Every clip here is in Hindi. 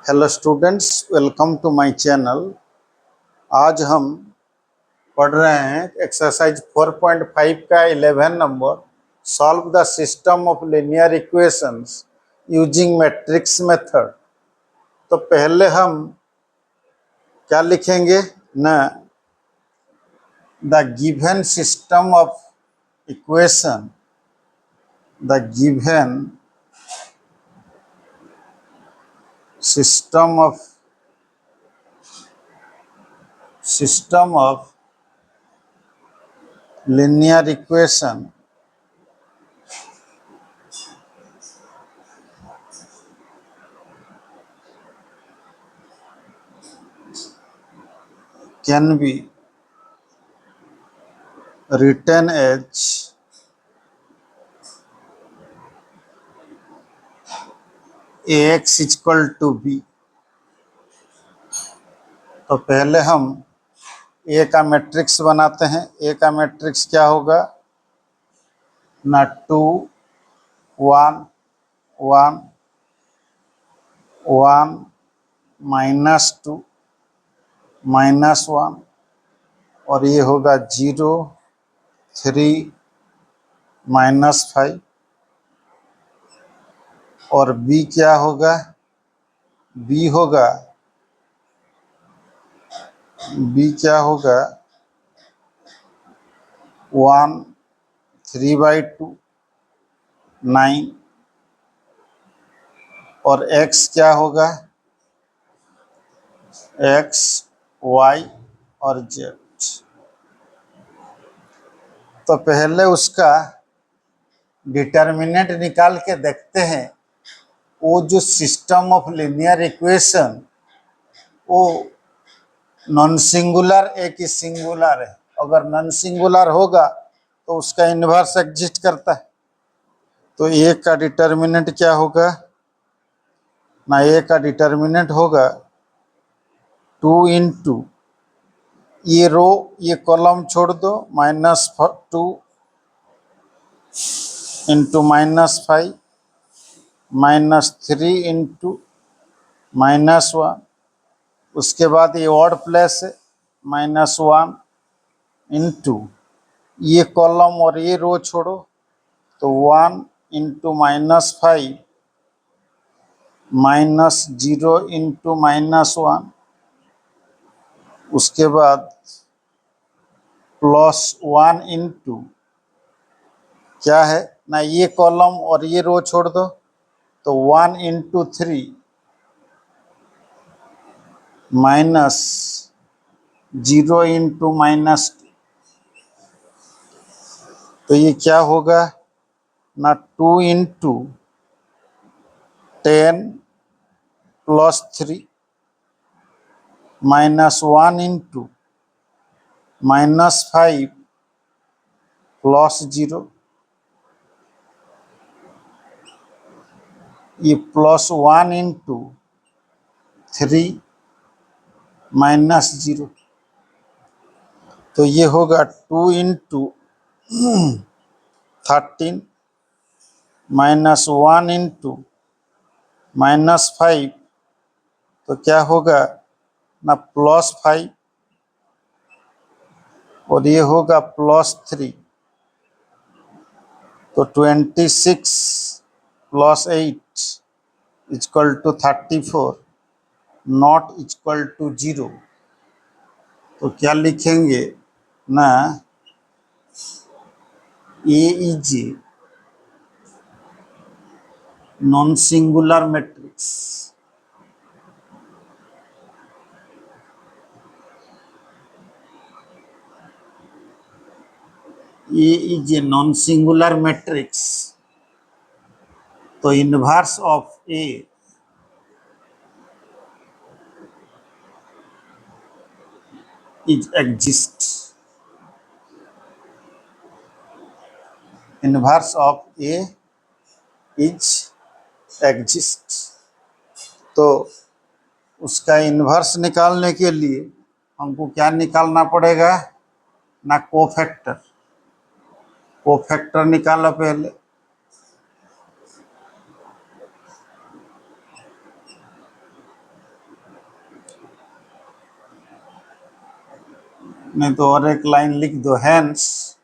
Hello students, welcome to my channel. आज हम पढ़ रहे हैं एक्सरसाइज 4.5 का 11 नंबर, solve the system of linear equations using matrix method. तो पहले हम क्या लिखेंगे ना, the given system of equation, the given system of linear equation can be written as ax equal to B. तो पहले हम ए का मैट्रिक्स बनाते हैं। ए का मैट्रिक्स क्या होगा ना, 2 1 1 1 -2 -1, और ये होगा 0 3 -5। और बी क्या होगा, बी होगा बी क्या होगा 1 3/2 9। और एक्स क्या होगा, एक्स वाई और जेड। तो पहले उसका डिटर्मिनेंट निकाल के देखते हैं। वो जो सिस्टम ऑफ लीनियर इक्वेशन वो नॉन सिंगुलर है कि सिंगुलर है। अगर नॉन सिंगुलर होगा तो उसका इन्वर्स एग्जिस्ट करता है। तो ए का डिटर्मिनेंट क्या होगा ना, ए का डिटर्मिनेंट होगा 2 इंटू, ये रो ये कॉलम छोड़ दो, -2 इंटू -5 -3 इंटू -1। उसके बाद ये ऑड प्लेस है, -1 इंटू ये कॉलम और ये रो छोड़ो, तो 1 इंटू -5 -0 इंटू -1। उसके बाद +1 इंटू क्या है ना, ये कॉलम और ये रो छोड़ दो, तो 1 इंटू 3 -0 इंटू -2। तो ये क्या होगा ना, 2 इंटू 10 +3 -1 इंटू -5 +0। ये +1 इंटू 3 -0। तो ये होगा 2 इंटू 13 -1 इंटू -5, तो क्या होगा ना +5, और ये होगा +3। तो 26 +8 equal to 34, not equal to 0। तो क्या लिखेंगे ना, A is non singular matrix. A is a non singular matrix. तो inverse of A is exist, inverse of A is exist. तो उसका इन्वर्स निकालने के लिए हमको क्या निकालना पड़ेगा ना, कोफैक्टर। कोफैक्टर निकालो पहले। नहीं तो और एक लाइन लिख दो, hence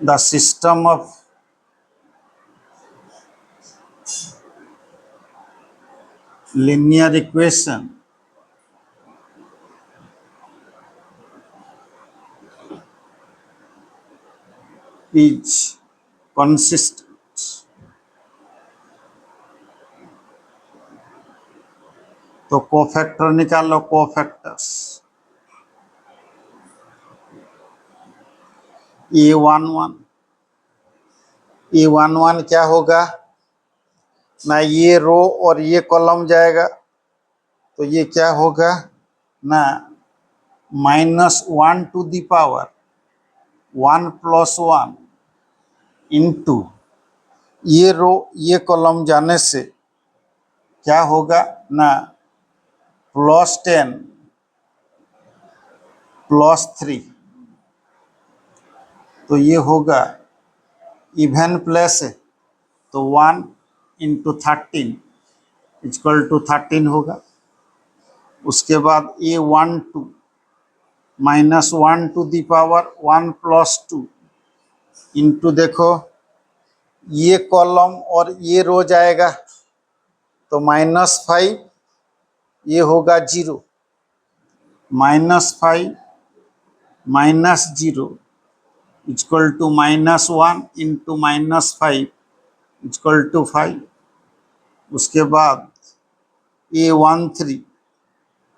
the system of linear equation is consistent तो कोफैक्टर निकालो, कोफैक्टर्स A11 क्या होगा ना, ये रो और ये कॉलम जाएगा तो ये क्या होगा ना, -1 टू द पावर 1 + 1 इंटू ये रो ये कॉलम जाने से क्या होगा ना, +10 +3 तो ये होगा इवन प्लेस है तो 1 × 13 = 13 होगा। उसके बाद A12 -1 to the power 1 + 2 into देखो ये कॉलम और ये रो जाएगा तो -5 ये होगा 0, -5 -0 = -1 इंटू -5 = 5। उसके बाद A13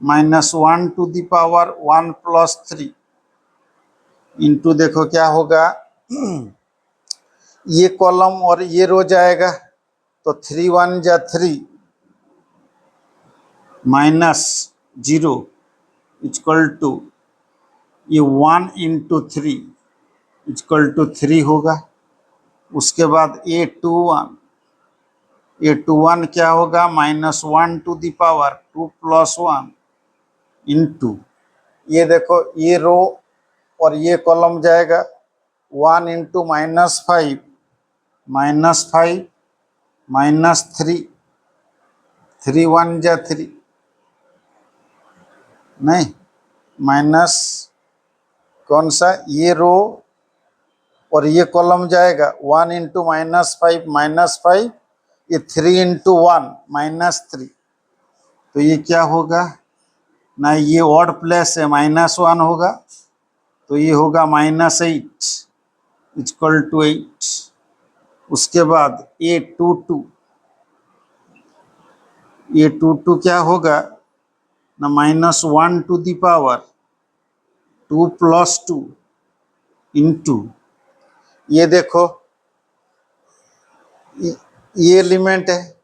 -1 to the power 1 + 3 into देखो क्या होगा ये कॉलम और ये रो जाएगा तो 3 × 1 = 3 -0 = ये 1 × 3 = 3 होगा। उसके बाद A21 क्या होगा, -1 टू द पावर 2 + 1 इंटू ये देखो ये रो और ये कॉलम जाएगा 1 × -5 -5 -3 3 × 1 = 3 नहीं माइनस कौन सा, ये रो और ये कॉलम जाएगा 1 × -5 -5 ये 3 × 1 -3 तो ये क्या होगा ना, ये ऑड प्लेस है -1 होगा तो ये होगा -8 = 8। उसके बाद A22 क्या होगा ना, -1 टू द पावर 2 + 2 इंटू ये देखो ये एलिमेंट है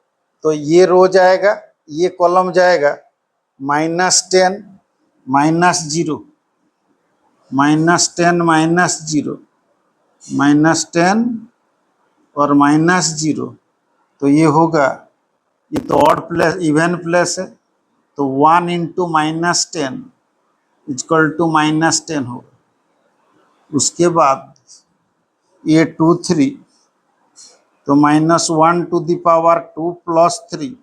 तो ये रो जाएगा ये कॉलम जाएगा -10 -0 -10 -10 और -0 तो ये होगा, ये तो ऑड प्लेस इवन प्लेस है तो 1 × -10 = -10 होगा। उसके बाद A23 तो -1 टू द पावर 2 + 3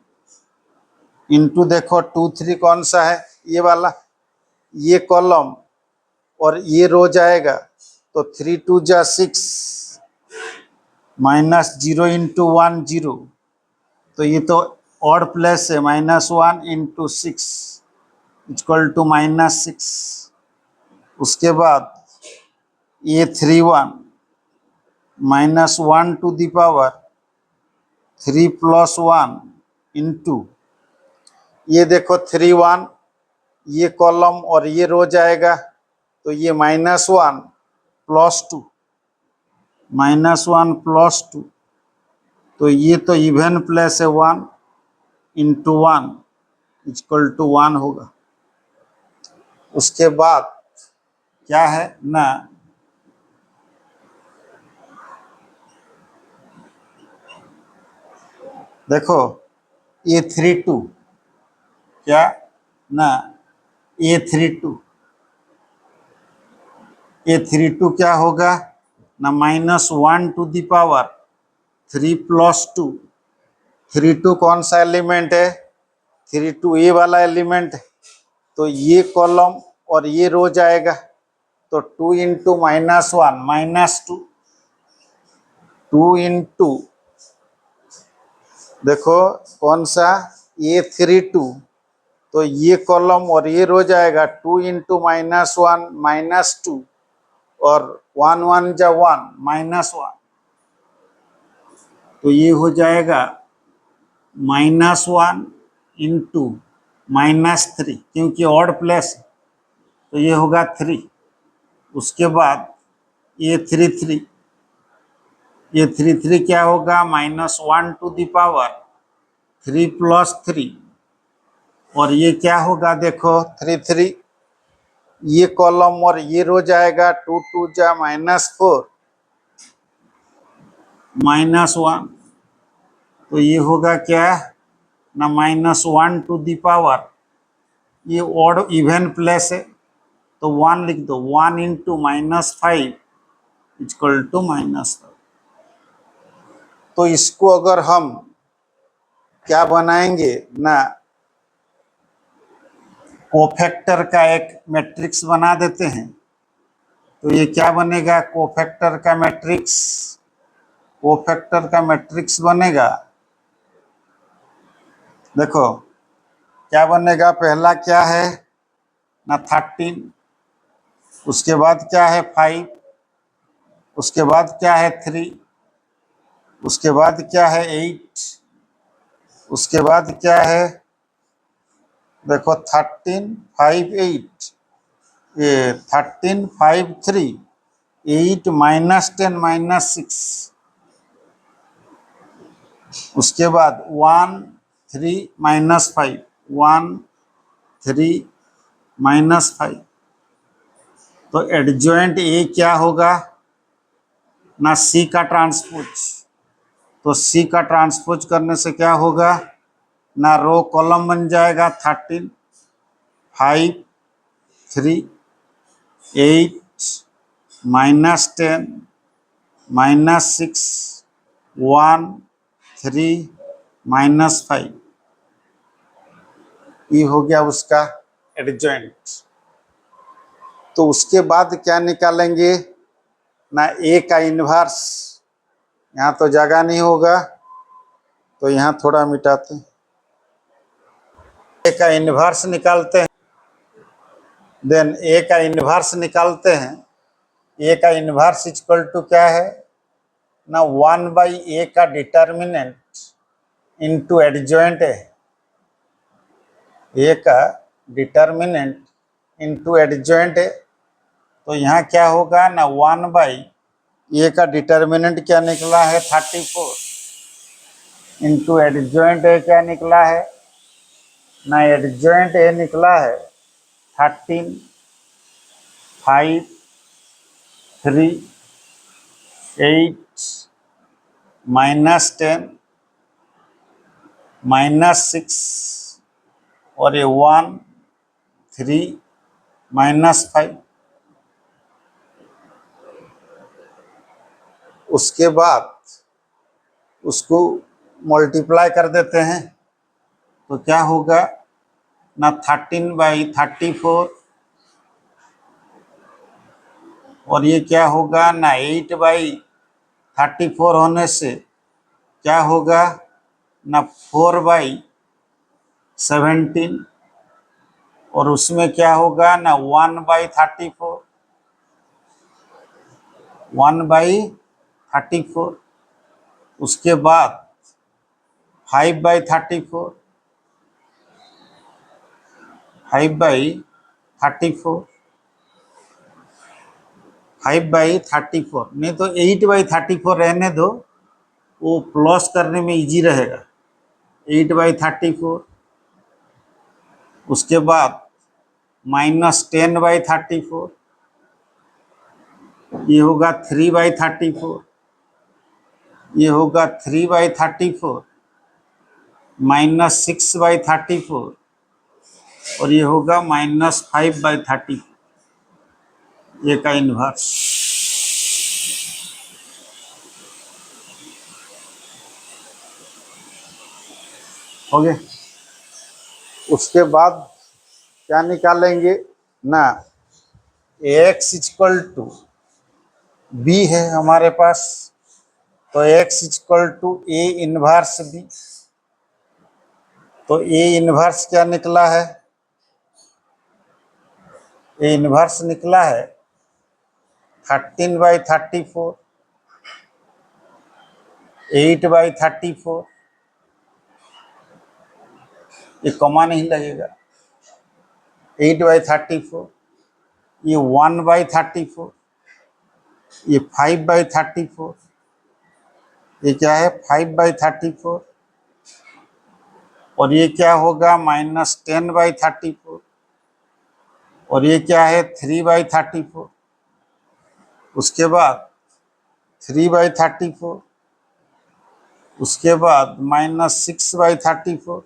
इंटू देखो 2 3 कौन सा है, ये वाला, ये कॉलम और ये रो जाएगा तो 3 2 = 6 -0 × 1 0 तो ये तो ऑड प्लेस है -1 × 6 = -6। उसके बाद A31 -1 to the power 3 + 1 into ये देखो 3 1 ये कॉलम और ये रो जाएगा तो ये -1 + 2 -1 + 2 तो ये तो इवन प्लेस है 1 × 1 = 1 होगा। उसके बाद क्या है ना, देखो A32 क्या ना, A32 क्या होगा ना, -1 टू द पावर 3 + 2 32 कौन सा एलिमेंट है, 3 टू ए वाला एलिमेंट है, तो ये कॉलम और ये रो जाएगा, तो 2 इंटू -1 -2, 2 इंटू, देखो कौन सा, A32, तो ये कॉलम और ये रो जाएगा 2 इंटू -1 -2, और 1 1 जा 1 -1, तो ये हो जाएगा -1 इंटू -3, क्योंकि ऑड प्लेस है, तो ये होगा 3। उसके बाद ये 3 ये 3 क्या होगा, -1 टू द पावर 3 प्लस 3, और ये क्या होगा, देखो 3 ये कॉलम और ये रो जाएगा, 2 2 जा -4 -1, तो ये होगा क्या ना, -1 टू द पावर, ये ऑड इवन प्लेस है, तो 1 लिख दो, 1 इंटू -5 इक्वल टू -5। तो इसको अगर हम क्या बनाएंगे ना, कोफैक्टर का एक मैट्रिक्स बना देते हैं, तो ये क्या बनेगा, कोफैक्टर का मैट्रिक्स, कोफैक्टर का मैट्रिक्स बनेगा, देखो क्या बनेगा, पहला क्या है ना 13, उसके बाद क्या है 5, उसके बाद क्या है 3, उसके बाद क्या है 8, उसके बाद क्या है, देखो 13 5 8, ये 13 5 3 8 -10 -6, उसके बाद 1 3 -5 1 3 -5, तो एडजॉइंट ए क्या होगा ना, सी का ट्रांसपोज, तो सी का ट्रांसपोज करने से क्या होगा ना, रो कॉलम बन जाएगा 13 5 3 8 -10 -6 1 3 -5, ये हो गया उसका एडजॉइंट। तो उसके बाद क्या निकालेंगे ना, ए का इन्वर्स, यहाँ तो जगह नहीं होगा, तो यहाँ थोड़ा मिटाते हैं, ए का इन्वर्स निकालते हैं, देन ए का इन्वर्स निकालते हैं, ए का इन्वर्स इक्वल टू क्या है ना, 1/a का डिटर्मिनेंट इंटू एडजॉइंट है, ए का डिटर्मिनेंट इंटू एडजॉइंट है, तो यहाँ क्या होगा ना, 1/a का डिटर्मिनेंट क्या निकला है 34, इंटू एडजॉइंट ए क्या निकला है ना, एडजॉइंट ए निकला है 13 5 3 8 -10 -6, और ये 1 3 -5। उसके बाद उसको मल्टीप्लाई कर देते हैं, तो क्या होगा ना, 13/34, और ये क्या होगा ना, 8/34 होने से क्या होगा ना, 4/17, और उसमें क्या होगा ना, 1/34 1/34, उसके बाद 5/34 5/34 5/34, नहीं तो 8/34 रहने दो, वो प्लस करने में इजी रहेगा, 8/34, उसके बाद -10/34, ये होगा 3/34, ये होगा 3/34 -6/34, और ये होगा -5/34, ये का इन्वर्स। हो गया। उसके बाद क्या निकालेंगे ना, x इक्वल टू बी है हमारे पास, तो x equal to A inverse B. तो ए इनवर्स क्या निकला है, ए इनवर्स निकला है 13/34, 8/34। ये कॉमा नहीं लगेगा, 8/34, ये 1/34, ये 5/34, ये क्या है 5/34, और ये क्या होगा -10/34, और ये क्या है 3/34। उसके बाद 3/34, उसके बाद -6/34,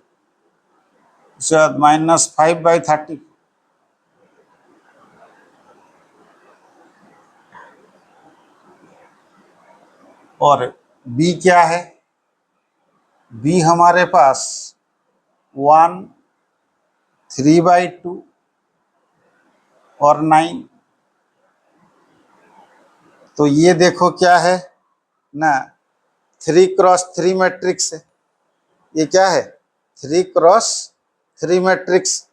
उसके बाद -5/34। और b क्या है, b हमारे पास 1, 3/2 और 9। तो ये देखो क्या है ना, 3x3 मैट्रिक्स है। ये क्या है 3x3 मैट्रिक्स।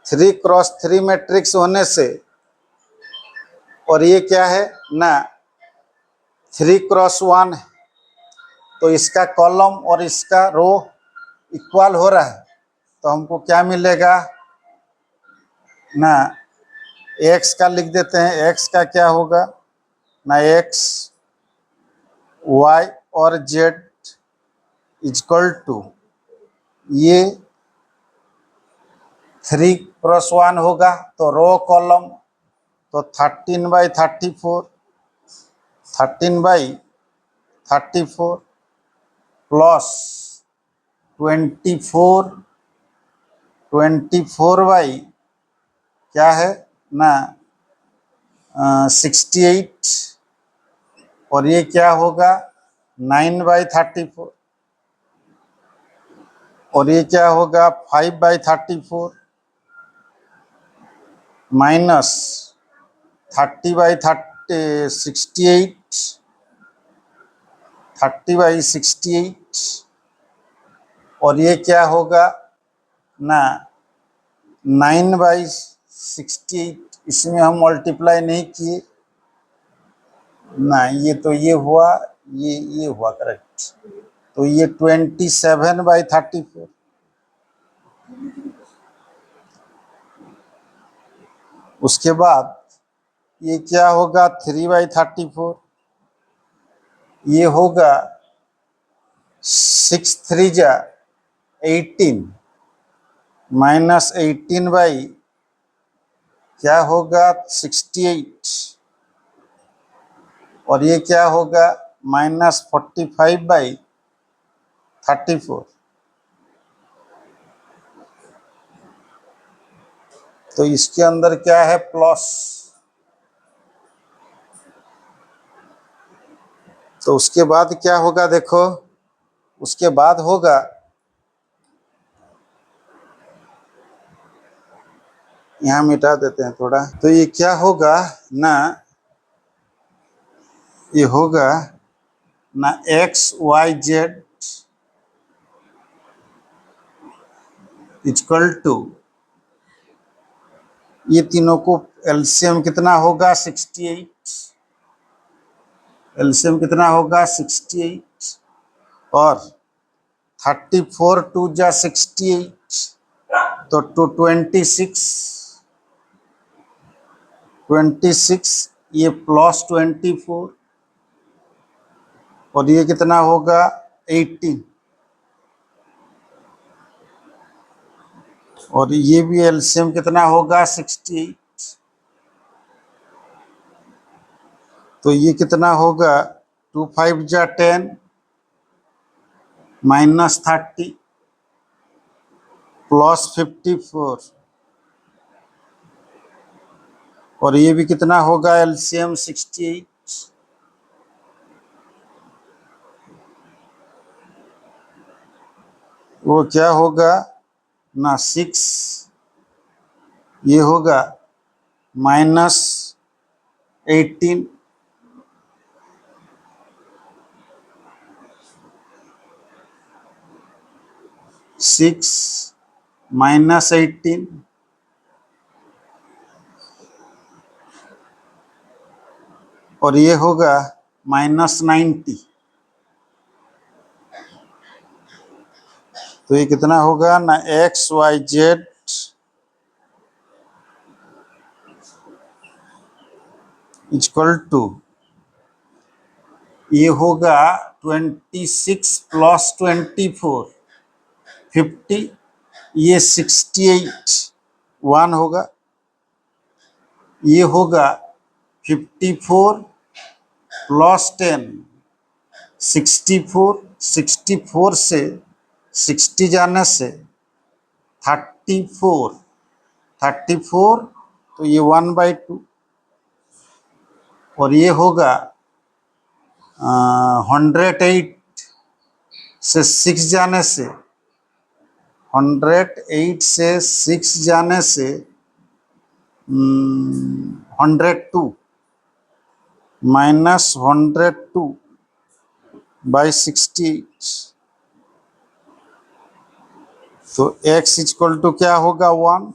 3x3 मैट्रिक्स होने से, और ये क्या है ना 3x1 है, तो इसका कॉलम और इसका रो इक्वल हो रहा है। तो हमको क्या मिलेगा ना, x का लिख देते हैं, x का क्या होगा ना, x y और z इक्वल टू, ये 3x1 होगा, तो रो कॉलम, तो 13/34, 13/34 प्लस 24 बाई क्या है ना 68, और ये क्या होगा 9/34, और ये क्या होगा 5/34 माइनस 30/68, 30/68, और ये क्या होगा ना 9/68। इसमें हम मल्टीप्लाई नहीं किए ना, ये तो ये हुआ, ये हुआ करेक्ट। तो ये 27/34। उसके बाद ये क्या होगा 3/34, ये होगा 6×3 = 18 माइनस 18 बाई क्या होगा 68, और ये क्या होगा -45/34। तो इसके अंदर क्या है प्लस, तो उसके बाद क्या होगा देखो, उसके बाद होगा यहाँ मिटा देते हैं थोड़ा। तो ये क्या होगा ना, ये होगा ना XYZ इक्वल टू, ये तीनों को एलसीएम कितना होगा 68, एलसीएम कितना होगा 68, और 34 2 × 68, तो 26, ये प्लस 24, और ये कितना होगा 18, और ये भी एलसीएम कितना होगा 68। तो ये कितना होगा 2 5 × 10 -30 प्लस 54, और ये भी कितना होगा एलसीएम 68। वो क्या होगा ना 6, ये होगा -18, -18 और ये होगा -90। तो ये कितना होगा ना, XYZ इक्वल टू, ये होगा 26 + 24 50, ये 68 1 होगा, ये होगा 54 + 10 64, 64 से 60 जाने से 34, 34 तो ये 1/2 और ये होगा 108 से 6 जाने से 108 से 6 जाने से 102 -102/68। तो x इक्वल टू क्या होगा 1,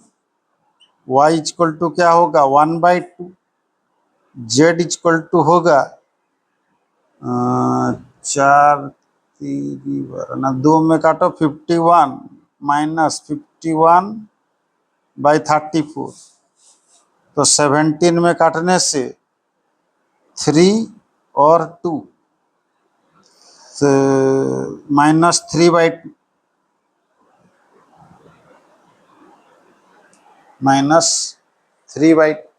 y इक्वल टू क्या होगा 1/2, z इक्वल टू होगा 4 3 ना 2 में काटो 51 -51/34, तो 17 में काटने से 3 और 2 तो -3/2 -3/2